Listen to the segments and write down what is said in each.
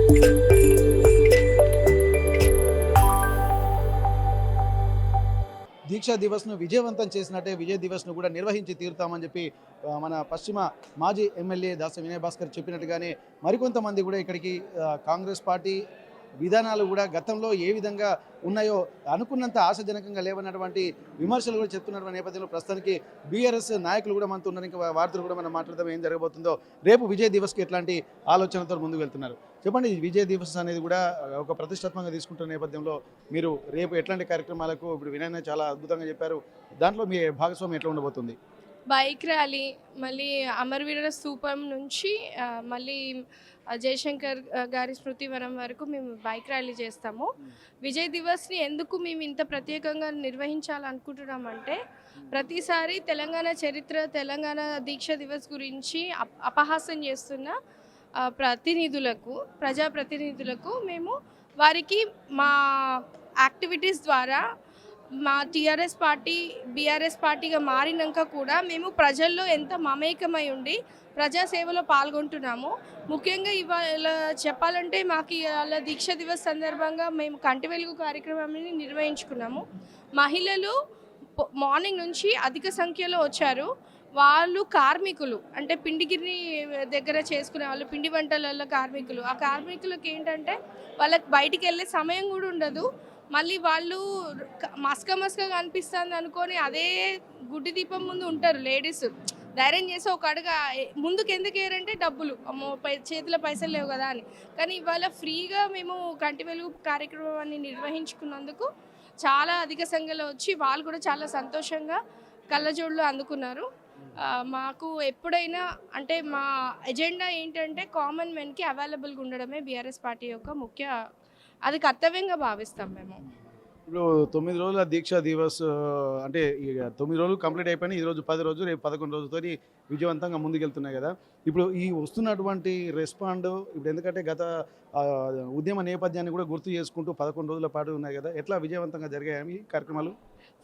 దీక్షా దివస్ను విజయవంతం చేసినట్టే విజయ్ దివస్ను కూడా నిర్వహించి తీరుతామని చెప్పి మన పశ్చిమ మాజీ ఎమ్మెల్యే దాస వినయ్ భాస్కర్ చెప్పినట్టుగానే మరికొంతమంది కూడా ఇక్కడికి కాంగ్రెస్ పార్టీ విధానాలు కూడా గతంలో ఏ విధంగా ఉన్నాయో అనుకున్నంత ఆశాజనకంగా లేవన్నటువంటి విమర్శలు కూడా చెప్తున్నటువంటి నేపథ్యంలో ప్రస్తుతానికి బీఆర్ఎస్ నాయకులు కూడా మనతో ఉన్నారు. ఇంకా వార్తలు కూడా మనం మాట్లాడదాం ఏం జరగబోతుందో. రేపు విజయ్ దివస్కి ఎట్లాంటి ఆలోచనతో ముందుకు వెళ్తున్నారు చెప్పండి. విజయ్ దివస్ అనేది కూడా ఒక ప్రతిష్టాత్మకంగా తీసుకుంటున్న నేపథ్యంలో మీరు రేపు ఎట్లాంటి కార్యక్రమాలకు ఇప్పుడు వినయ్ చాలా అద్భుతంగా చెప్పారు, దాంట్లో మీ భాగస్వామ్యం ఎట్లా ఉండబోతుంది? బైక్ ర్యాలీ, మళ్ళీ అమరవీరుల స్తూపం నుంచి మళ్ళీ జయశంకర్ గారి స్మృతివనం వరకు మేము బైక్ ర్యాలీ చేస్తాము. విజయ్ దివస్ని ఎందుకు మేము ఇంత ప్రత్యేకంగా నిర్వహించాలనుకుంటున్నామంటే, ప్రతిసారి తెలంగాణ చరిత్ర, తెలంగాణ దీక్ష దివస్ గురించి అపహాస్యం చేస్తున్న ప్రజాప్రతినిధులకు మేము వారికి మా యాక్టివిటీస్ ద్వారా మా టీఆర్ఎస్ పార్టీ బీఆర్ఎస్ పార్టీగా మారినాక కూడా మేము ప్రజల్లో ఎంత మమేకమై ఉండి ప్రజాసేవలో పాల్గొంటున్నాము. ముఖ్యంగా ఇవాళ చెప్పాలంటే మాకు ఇవాళ దీక్ష దివస్ సందర్భంగా మేము కంటి వెలుగు కార్యక్రమాన్ని నిర్వహించుకున్నాము. మహిళలు మార్నింగ్ నుంచి అధిక సంఖ్యలో వచ్చారు. వాళ్ళు కార్మికులు, అంటే పిండిగిరి దగ్గర చేసుకునే వాళ్ళు, పిండి వంటలలో కార్మికులు. ఆ కార్మికులకు ఏంటంటే వాళ్ళకి బయటికి వెళ్ళే సమయం కూడా ఉండదు. మళ్ళీ వాళ్ళు మస్క కనిపిస్తుంది అనుకొని అదే గుడ్డి దీపం ముందు ఉంటారు లేడీస్. ధైర్యం చేసి ఒక అడుగు ముందుకు ఎందుకు వేయరంటే డబ్బులు, అమ్మో చేతిలో పైసలు లేవు కదా అని. కానీ ఇవాళ ఫ్రీగా మేము కంటి వెలుగు కార్యక్రమాన్ని నిర్వహించుకున్నందుకు చాలా అధిక సంఖ్యలో వచ్చి వాళ్ళు కూడా చాలా సంతోషంగా కళ్ళజోళ్ళు అందుకున్నారు. మాకు ఎప్పుడైనా అంటే మా ఎజెండా ఏంటంటే కామన్ మెన్కి అవైలబుల్గా ఉండడమే బీఆర్ఎస్ పార్టీ యొక్క ముఖ్య అది కర్తవ్యంగా భావిస్తాం మేము. ఇప్పుడు 9 రోజుల దీక్షా దివస్ అంటే ఇక 9 రోజులు కంప్లీట్ అయిపోయినాయి. ఈరోజు 10 రోజులు, రేపు 11 రోజులతో విజయవంతంగా ముందుకెళ్తున్నాయి కదా. ఇప్పుడు ఈ వస్తున్నటువంటి రెస్పాండ్ ఇప్పుడు ఎందుకంటే గత ఉద్యమ నేపథ్యాన్ని కూడా గుర్తు చేసుకుంటూ 11 రోజుల పాటు ఉన్నాయి కదా, ఎట్లా విజయవంతంగా జరిగాయి ఈ కార్యక్రమాలు?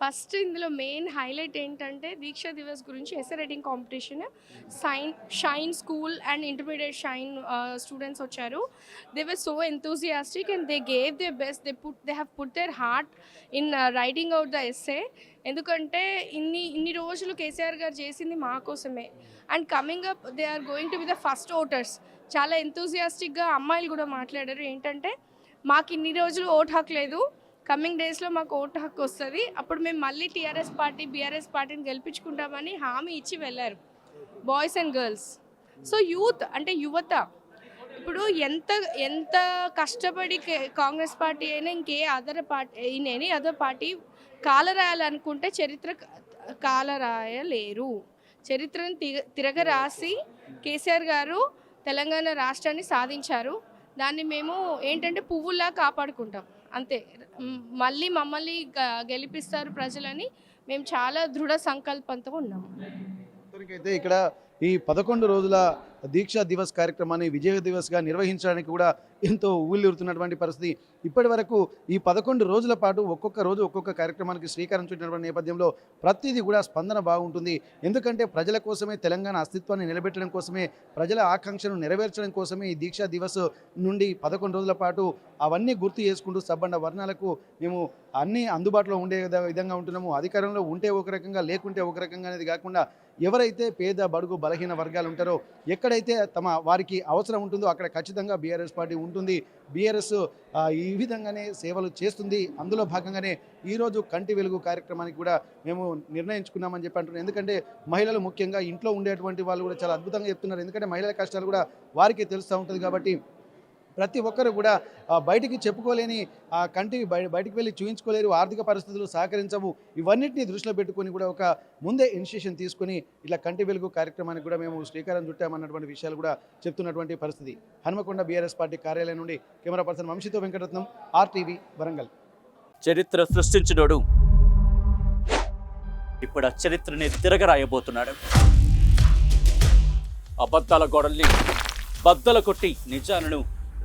ఫస్ట్ ఇందులో మెయిన్ హైలైట్ ఏంటంటే దీక్షా దివస్ గురించి essay writing competition. Shine school and intermediate shine students వచ్చారు. They were so enthusiastic and they gave their best. They have put their heart in writing out the essay. ఎందుకంటే ఇన్ని రోజులు KCR garu చేసింది మా కోసమే. And coming up they are going to be the first voters. చాలా ఎంతూజియాస్టిక్గా అమ్మాయిలు కూడా మాట్లాడారు. ఏంటంటే మాకు ఇన్ని రోజులు ఓటు హక్కు లేదు, కమింగ్ డేస్లో మాకు ఓటు హక్కు వస్తుంది, అప్పుడు మేము మళ్ళీ టీఆర్ఎస్ పార్టీ బీఆర్ఎస్ పార్టీని గెలిపించుకుంటామని హామీ ఇచ్చి వెళ్ళారు boys and girls. So youth అంటే యువత ఇప్పుడు ఎంత కష్టపడి కాంగ్రెస్ పార్టీ అయినా ఇంకే ఎనీ అదర్ పార్టీ కాలరాయాలనుకుంటే చరిత్ర కాలరాయలేరు. చరిత్రను తిరగరాసి కేసీఆర్ గారు తెలంగాణ రాష్ట్రాన్ని సాధించారు. దాన్ని మేము ఏంటంటే పువ్వుల్లా కాపాడుకుంటాం అంతే. మళ్ళీ మమ్మల్ని గెలిపిస్తారు ప్రజలని మేము చాలా దృఢ సంకల్పంతో ఉన్నాము. అయితే ఇక్కడ ఈ 11 రోజుల దీక్షా దివస్ కార్యక్రమాన్ని విజయ దివస్గా నిర్వహించడానికి కూడా ఎంతో ఊళ్ళూరుతున్నటువంటి పరిస్థితి. ఇప్పటి వరకు ఈ 11 రోజుల పాటు ఒక్కొక్క రోజు ఒక్కొక్క కార్యక్రమానికి శ్రీకారం చుట్టినటువంటి నేపథ్యంలో ప్రతిదీ కూడా స్పందన బాగుంటుంది. ఎందుకంటే ప్రజల కోసమే, తెలంగాణ అస్తిత్వాన్ని నిలబెట్టడం కోసమే, ప్రజల ఆకాంక్షను నెరవేర్చడం కోసమే ఈ దీక్షా దివస్ నుండి 11 రోజుల పాటు అవన్నీ గుర్తు చేసుకుంటూ సబ్బండ వర్ణాలకు మేము అన్నీ అందుబాటులో ఉండే విధంగా ఉంటున్నాము. అధికారంలో ఉంటే ఒక రకంగా, లేకుంటే ఒక రకంగా అనేది కాకుండా ఎవరైతే పేద బడుగు బలహీన వర్గాలు ఉంటారో, ఎక్కడైతే వారికి అవసరం ఉంటుందో అక్కడ ఖచ్చితంగా బీఆర్ఎస్ పార్టీ ఉంటుంది. బీఆర్ఎస్ ఈ విధంగానే సేవలు చేస్తుంది. అందులో భాగంగానే ఈరోజు కంటి వెలుగు కార్యక్రమానికి కూడా మేము నిర్ణయించుకున్నామని చెప్పి అంటున్నాం. ఎందుకంటే మహిళలు ముఖ్యంగా ఇంట్లో ఉండేటువంటి వాళ్ళు కూడా చాలా అద్భుతంగా చెప్తున్నారు. ఎందుకంటే మహిళల కష్టాలు కూడా వారికి తెలుస్తూ ఉంటుంది కాబట్టి ప్రతి ఒక్కరు కూడా బయటికి చెప్పుకోలేని బయటికి వెళ్ళి చూయించుకోలేరు, ఆర్థిక పరిస్థితులు సహకరించవు. ఇవన్నిటిని దృష్టిలో పెట్టుకొని కూడా ఒక ముందే ఇనిషియేషన్ తీసుకొని ఇట్లా కంటి వెలుగు కార్యక్రమానికి కూడా మేము శ్రీకారం చుట్టామన్నటువంటి విషయాలు కూడా చెప్తున్నటువంటి పరిస్థితి. హనుమకొండ బీఆర్ఎస్ పార్టీ కార్యాలయం నుండి కెమెరా పర్సన్ వంశీతో వెంకటరత్నం, RTV వరంగల్. చరిత్ర సృష్టించినోడు ఇప్పుడు ఆ చరిత్రని తిరగరాయబోతున్నాడు. అబద్ధాల గోడల్ని బద్దల కొట్టి నిజాలను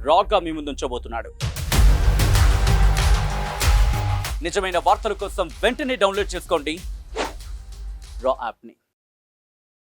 రాగా మీ ముందుంచబోతున్నాడు. నిజమైన వార్తల కోసం వెంటనే డౌన్లోడ్ చేసుకోండి రా యాప్ని.